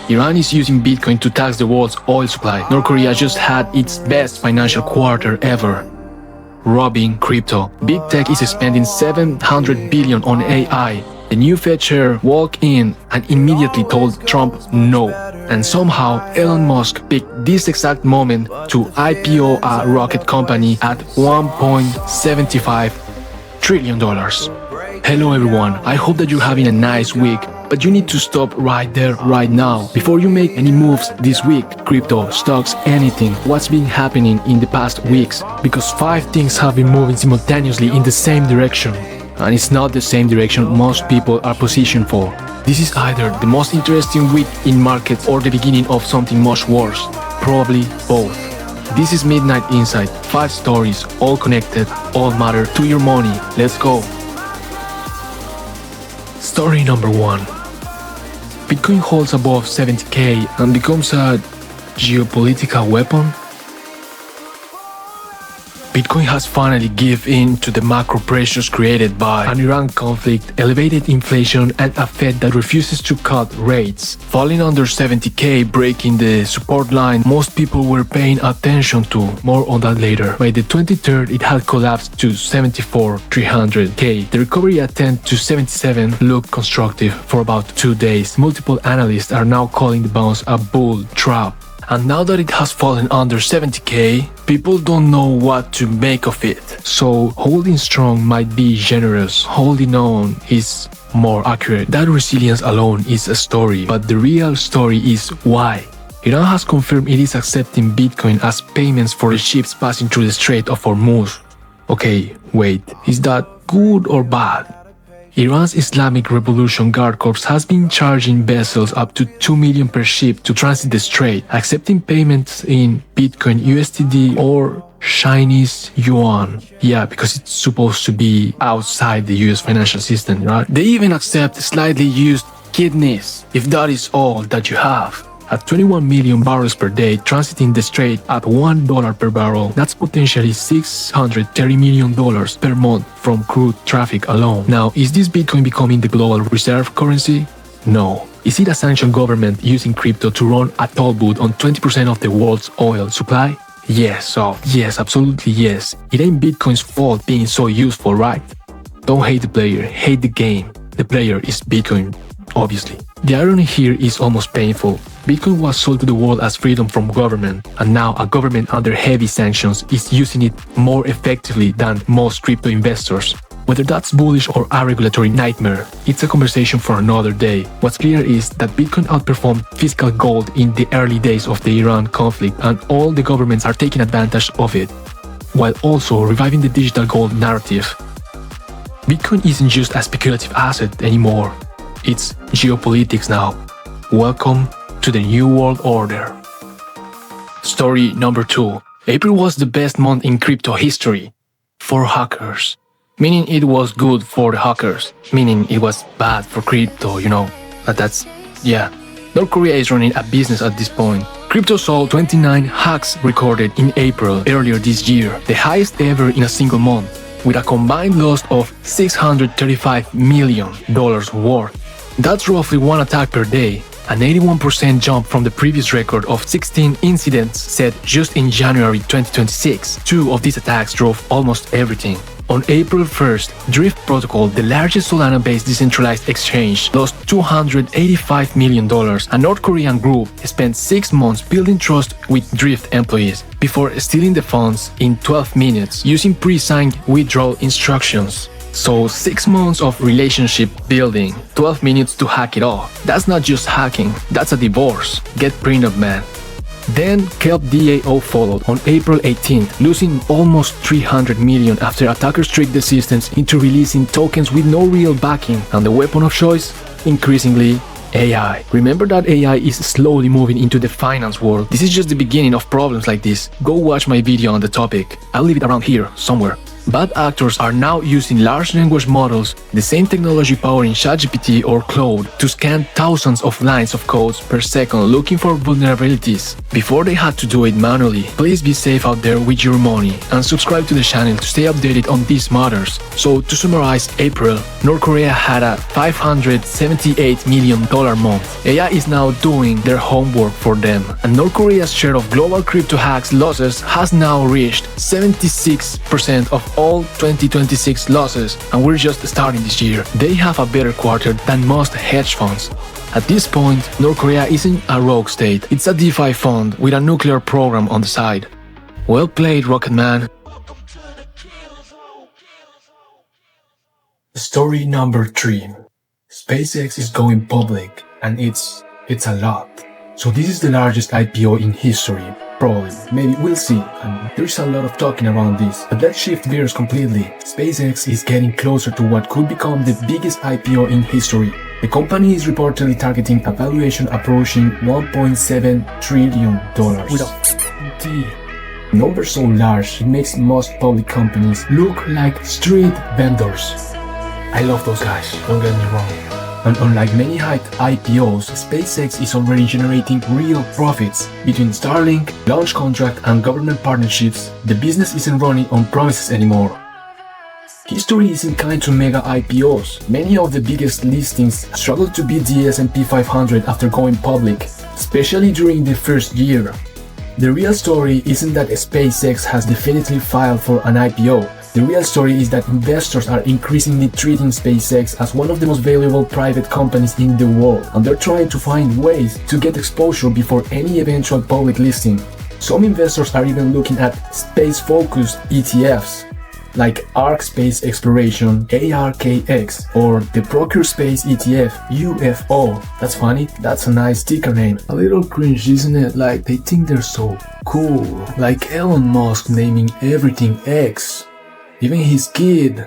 Iran is using Bitcoin to tax the world's oil supply. North Korea just had its best financial quarter ever. Robbing crypto. Big tech is spending $700 billion on AI. The new Fed chair walked in and immediately told Trump no. And somehow Elon Musk picked this exact moment to IPO a rocket company at $1.75 trillion. Hello everyone, I hope that you're having a nice week, but you need to stop right there, right now. Before you make any moves this week, crypto, stocks, anything, what's been happening in the past weeks? Because 5 things have been moving simultaneously in the same direction. And it's not the same direction most people are positioned for. This is either the most interesting week in markets or the beginning of something much worse. Probably both. This is Midnight Insight. 5 stories, all connected, all matter to your money. Let's go. Story number 1. Bitcoin holds above 70k and becomes a geopolitical weapon. Bitcoin has finally given in to the macro pressures created by an Iran conflict, elevated inflation, and a Fed that refuses to cut rates. Falling under 70k, breaking the support line most people were paying attention to. More on that later. By the 23rd, it had collapsed to 74,300k. The recovery attempt to 77 looked constructive for about 2 days. Multiple analysts are now calling the bounce a bull trap. And now that it has fallen under 70k, people don't know what to make of it. So holding strong might be generous, holding on is more accurate. That resilience alone is a story, but the real story is why. Iran has confirmed it is accepting Bitcoin as payments for the ships passing through the Strait of Hormuz. Okay, wait, is that good or bad? Iran's Islamic Revolution Guard Corps has been charging vessels up to $2 million per ship to transit the strait, accepting payments in Bitcoin, USD, or Chinese yuan. Yeah, because it's supposed to be outside the US financial system, right? They even accept slightly used kidneys, if that is all that you have. At 21 million barrels per day, transiting the strait at $1 per barrel, that's potentially $630 million per month from crude traffic alone. Now, is this Bitcoin becoming the global reserve currency? No. Is it a sanctioned government using crypto to run a toll booth on 20% of the world's oil supply? Yes, absolutely yes. It ain't Bitcoin's fault being so useful, right? Don't hate the player, hate the game. The player is Bitcoin, obviously. The irony here is almost painful. Bitcoin was sold to the world as freedom from government, and now a government under heavy sanctions is using it more effectively than most crypto investors. Whether that's bullish or a regulatory nightmare, it's a conversation for another day. What's clear is that Bitcoin outperformed physical gold in the early days of the Iran conflict, and all the governments are taking advantage of it, while also reviving the digital gold narrative. Bitcoin isn't just a speculative asset anymore. It's geopolitics now. Welcome to the New World Order. Story number 2. April was the best month in crypto history for hackers. Meaning it was good for the hackers. Meaning it was bad for crypto, you know. North Korea is running a business at this point. Crypto saw 29 hacks recorded in April earlier this year, the highest ever in a single month, with a combined loss of $635 million worth. That's roughly 1 attack per day, an 81% jump from the previous record of 16 incidents set just in January 2026. 2 of these attacks drove almost everything. On April 1st, Drift Protocol, the largest Solana-based decentralized exchange, lost $285 million. A North Korean group spent 6 months building trust with Drift employees before stealing the funds in 12 minutes using pre-signed withdrawal instructions. So 6 months of relationship building, 12 minutes to hack it off. That's not just hacking, that's a divorce. Get prenup, man. Then Kelp DAO followed on April 18th, losing almost $300 million after attackers tricked the systems into releasing tokens with no real backing. And the weapon of choice? Increasingly, AI. Remember that AI is slowly moving into the finance world. This is just the beginning of problems like this. Go watch my video on the topic. I'll leave it around here, somewhere. Bad actors are now using large language models, the same technology powering ChatGPT or Claude, to scan thousands of lines of code per second looking for vulnerabilities. Before they had to do it manually. Please be safe out there with your money and subscribe to the channel to stay updated on these matters. So to summarize April, North Korea had a $578 million month. AI is now doing their homework for them, and North Korea's share of global crypto hacks losses has now reached 76% of all 2026 losses, and we're just starting this year. They have a better quarter than most hedge funds. At this point, North Korea isn't a rogue state, it's a DeFi fund with a nuclear program on the side. Well played, Rocket Man. Story number 3. SpaceX is going public, and it's a lot. So this is the largest IPO in history. Probably, maybe, we'll see, and there's a lot of talking around this, but let's shift gears completely. SpaceX is getting closer to what could become the biggest IPO in history. The company is reportedly targeting a valuation approaching $1.7 trillion. With a D. Number so large, it makes most public companies look like street vendors. I love those guys, don't get me wrong. And unlike many hyped IPOs, SpaceX is already generating real profits. Between Starlink, launch contract, and government partnerships, the business isn't running on promises anymore. History isn't kind to mega IPOs. Many of the biggest listings struggled to beat the S&P 500 after going public, especially during the first year. The real story isn't that SpaceX has definitely filed for an IPO. The real story is that investors are increasingly treating SpaceX as one of the most valuable private companies in the world, and they're trying to find ways to get exposure before any eventual public listing. Some investors are even looking at space-focused ETFs, like ARK Space Exploration, ARKX, or the Procure Space ETF, UFO. That's funny, that's a nice sticker name. A little cringe, isn't it? Like, they think they're so cool. Like Elon Musk naming everything X. Even his kid.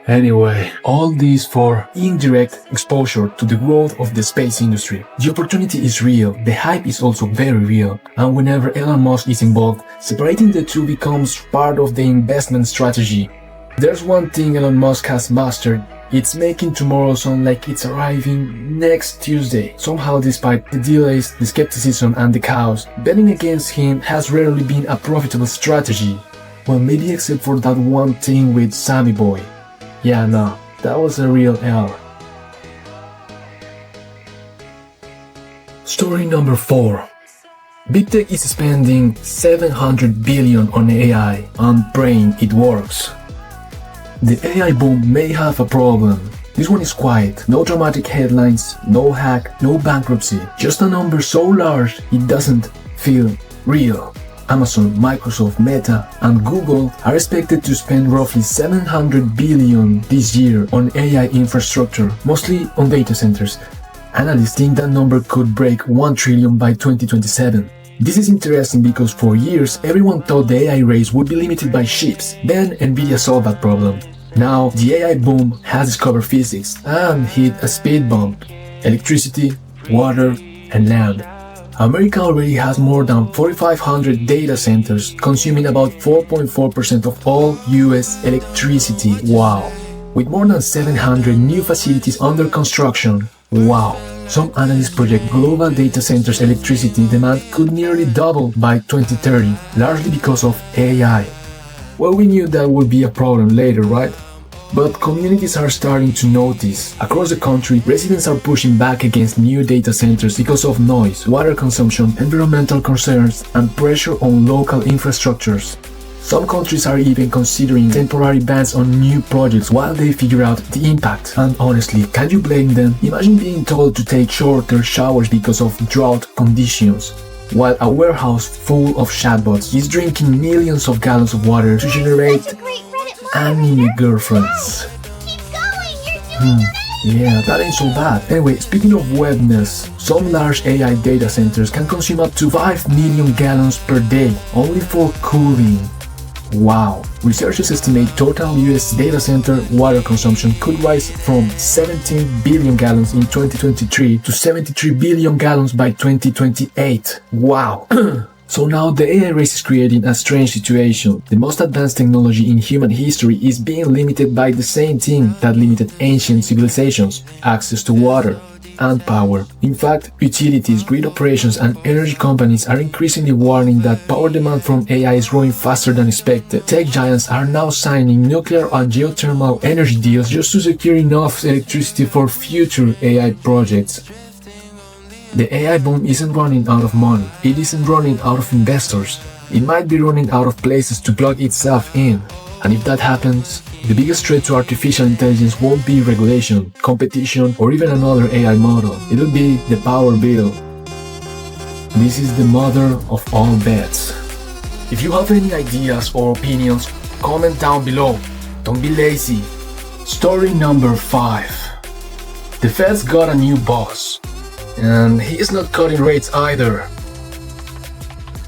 Anyway, all this for indirect exposure to the growth of the space industry. The opportunity is real, the hype is also very real, and whenever Elon Musk is involved, separating the two becomes part of the investment strategy. There's one thing Elon Musk has mastered. It's making tomorrow sound like it's arriving next Tuesday. Somehow, despite the delays, the skepticism, and the chaos, betting against him has rarely been a profitable strategy. Well, maybe except for that one thing with Sammy Boy. Yeah, no, that was a real L. Story number 4. Big Tech is spending $700 billion on AI, and praying it works. The AI boom may have a problem. This one is quiet, no dramatic headlines, no hack, no bankruptcy, just a number so large it doesn't feel real. Amazon, Microsoft, Meta, and Google are expected to spend roughly $700 billion this year on AI infrastructure, mostly on data centers. Analysts think that number could break $1 trillion by 2027. This is interesting because for years everyone thought the AI race would be limited by chips. Then Nvidia solved that problem. Now the AI boom has discovered physics and hit a speed bump: electricity, water, and land. America already has more than 4,500 data centers, consuming about 4.4% of all US electricity. Wow! With more than 700 new facilities under construction. Wow! Some analysts project global data centers' electricity demand could nearly double by 2030, largely because of AI. Well, we knew that would be a problem later, right? But communities are starting to notice. Across the country, residents are pushing back against new data centers because of noise, water consumption, environmental concerns, and pressure on local infrastructures. Some countries are even considering temporary bans on new projects while they figure out the impact. And honestly, can you blame them? Imagine being told to take shorter showers because of drought conditions, while a warehouse full of chatbots is drinking millions of gallons of water to generate anime girlfriends. Yeah, that ain't so bad. Anyway, speaking of wetness, some large AI data centers can consume up to 5 million gallons per day, only for cooling. Wow. Researchers estimate total US data center water consumption could rise from 17 billion gallons in 2023 to 73 billion gallons by 2028. Wow. So now the AI race is creating a strange situation. The most advanced technology in human history is being limited by the same thing that limited ancient civilizations: access to water and power. In fact, utilities, grid operations, and energy companies are increasingly warning that power demand from AI is growing faster than expected. Tech giants are now signing nuclear and geothermal energy deals just to secure enough electricity for future AI projects. The AI boom isn't running out of money, it isn't running out of investors. It might be running out of places to plug itself in. And if that happens, the biggest threat to artificial intelligence won't be regulation, competition, or even another AI model. It'll be the power bill. This is the mother of all bets. If you have any ideas or opinions, comment down below. Don't be lazy. Story number 5. The Fed's got a new boss. And he's not cutting rates either.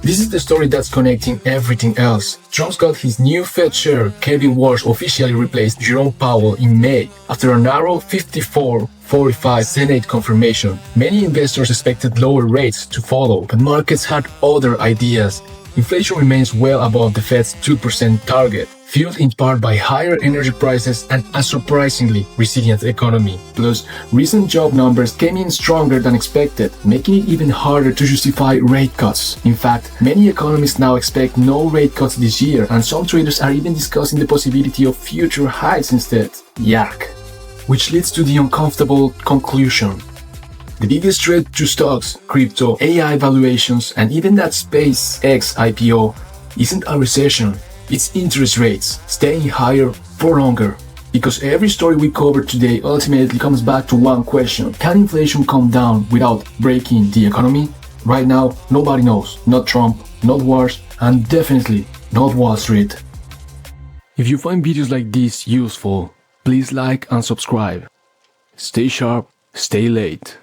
This is the story that's connecting everything else. Trump's got his new Fed chair. Kevin Walsh officially replaced Jerome Powell in May after a narrow 54-45 Senate confirmation. Many investors expected lower rates to follow, but markets had other ideas. Inflation remains well above the Fed's 2% target, fueled in part by higher energy prices and a surprisingly resilient economy. Plus, recent job numbers came in stronger than expected, making it even harder to justify rate cuts. In fact, many economists now expect no rate cuts this year, and some traders are even discussing the possibility of future hikes instead. Yuck. Which leads to the uncomfortable conclusion. The biggest threat to stocks, crypto, AI valuations, and even that SpaceX IPO isn't a recession. It's interest rates staying higher for longer. Because every story we covered today ultimately comes back to one question: can inflation come down without breaking the economy? Right now, nobody knows. Not Trump, not wars, and definitely not Wall Street. If you find videos like this useful, please like and subscribe. Stay sharp, stay late.